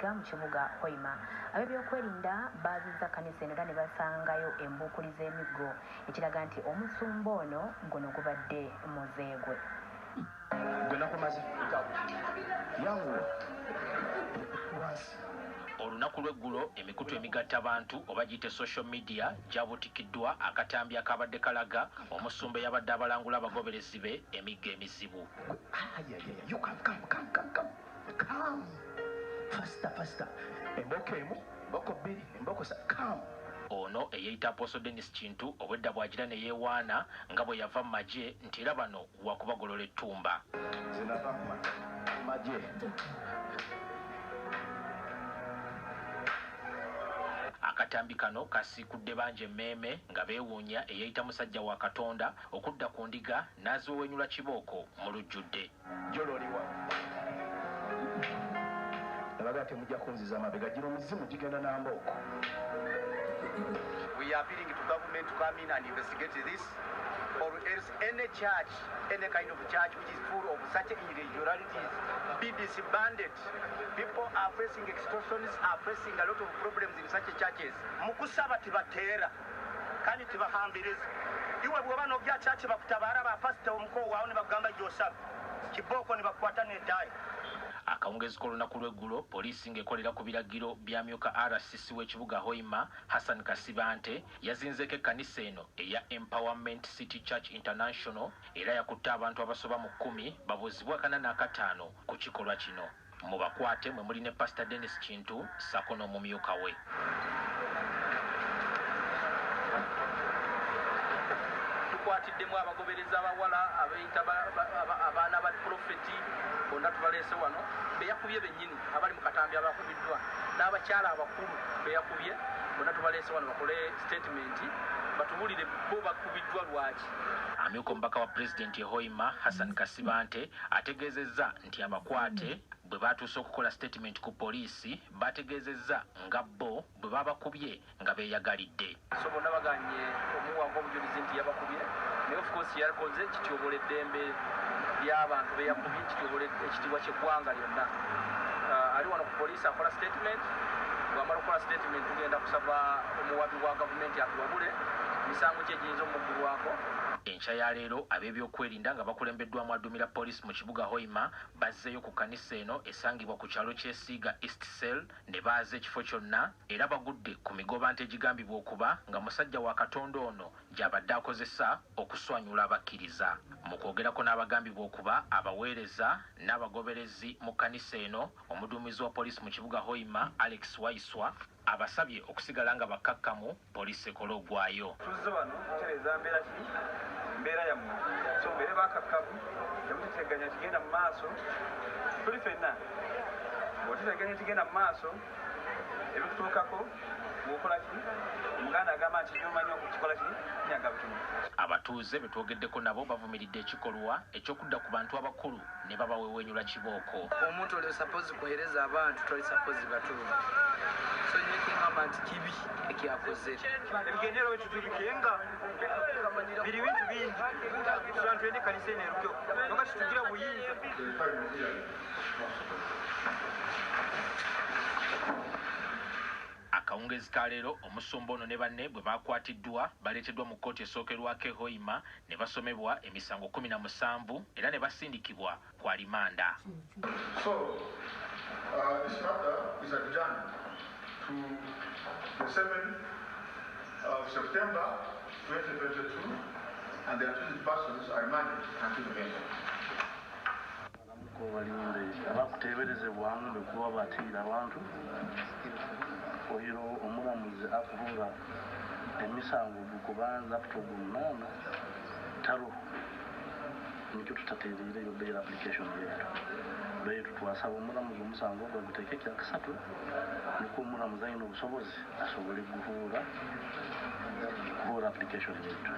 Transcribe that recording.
Mayiga mu kibuga Hoima. Ab'ebyokwerinda baazizza kkanisa eno era ne basangayo embuukuli z'emiggo ekiraga nti omusumba ono guno gubadde muzeegwe. Olunaku lw'eggulo emikutu emigatta abantu oba giyite social media gyabutikiddwa akatambi akabadde kalaga omusumba yabadde abalangula abagoberezi be emiggo emizibu. Ono eyeeyita Apostle Dennis Kintu obwedda bw'agira ne yeewaana nga bwe yava mu magye nti era bano wakubagolola ettumba. Akatambi kano kasiikudde bangi emmeeme nga beewuunya eyeeyita musajja wa Katonda okudda ku ndiga n'aziwewenyula kibooko mu lujjudde. We are appealing to government to come in and investigate this, or else any church, any kind of church which is full of such irregularities, be disbanded. People are facing extortions, are facing a lot of problems in such churches. Mukusaba tibatera, kandi tibahambiriza. Iwe bwoba n'ogya church bakutabara ba pastor omukoo wawe ne bagamba gy'osaba. Kiboko ne bakwata n'eddayi. Akawungezi k'olunaku lw'eggulo poliisi ng'ekolera ku biragiro bya myuka RCC w'ekibuga Hoima Hassan Kasibante yazinzeeko ekkanisa eno eya Empowerment City Church International era yakutte abantu abasoba mu 10 babuuzibwa 45 ku kikolwa kino. Mu bakwate mwe muli ne Pastor Dennis Kintu sako n'omumyuka we. Tukwatiddemu abagobereza abawala abayita abaana ba profeti bonna tubaleese wano beyakubye bennyini abali mu katambi abakubiddwa n'abakyala abakulu beyakubye bonna tubaleese wano bakole statement batubulire bo bakubiddwa lwaki. Amyuka omubaka wa pulezidenti e Hoima Hassan Kasibante ategeezezza nti abakwate bwe batuuse okukola statement ku poliisi bategeezezza nga bo bwe babakubye nga beeyagalidde. So bonna baganye omuwanvu obujulizi nti yabakubye naye of course yakoze kityobola eddembe ly'abantu beyakubye kityobola ekitiibwa ky'eggwanga lyonna. Ali wano ku poliisi akola statement, bw'amala okukola statement tugenda kusaba omuwabi wa gavumenti atuwabule misango kye giyinza omuggulwako. Enkya ya leero ab'ebyokwerinda nga bakulembeddwamu adumira poliisi mu kibuga Hoima bazzeeyo ku kkanisa eno esangibwa ku kyalo ky'Esiiga East Cell ne baaza ekifo kyonna era bagudde ku migobante egigambibwa okuba nga musajja wa Katonda ono gy'abadde akozesa okuswanyula abakkiriza. Mu kwogerako n'abagambibwa okuba abaweereza n'abagoberezi mu kkanisa eno, omuduumizi wa poliisi mu kibuga Hoima Alex Waiswa abasabye okusigala nga bakkakkamu poliisi ekola ogwayo. Tuzze wano kutereeza mbeera yammwe so mbeere bakakkamu temuteteganya kigenda mu maaso tuli ffenna bw'oteteganya kigenda mu maaso ebikutuukako bw'okola ki omuganda agamba nti nyomanyi okukikola ki nyaga butumu. Abatuuze be twogeddeko nabo bavumiridde ekikolwa eky'okudda ku bantu abakulu ne babawewenyula kibooko. Omuntu oli suppose kuweereza abantu toli suppose batuuze. So nyekingamba nti kibi ekyakoze ebigendera wetu tubikenga biri bintu bingi abantu ene kanisa eno erukyo nga tutugira buyinza. Akawungezi ka leero omusumba ono ne banne bwe bakwatiddwa baleeteddwa mu kkooti esookerwako e Hoima ne basomebwa emisango 17 era ne basindikibwa ku Alimanda. So, this matter is adjourned to the 7th of September 2022 and the accused persons are remanded until the end. Balinde abakuteeberezebwamu bekuba batiira abantu oyo omulamuzi akubuula emisango gukubanza kutogunaana talo nikyo tutateereireyo bail application yeetu twasaba omulamuzi omusango gwe guteeke kyakasatu niko omulamuzi alina obusobozi asobole kubuula application yeetu.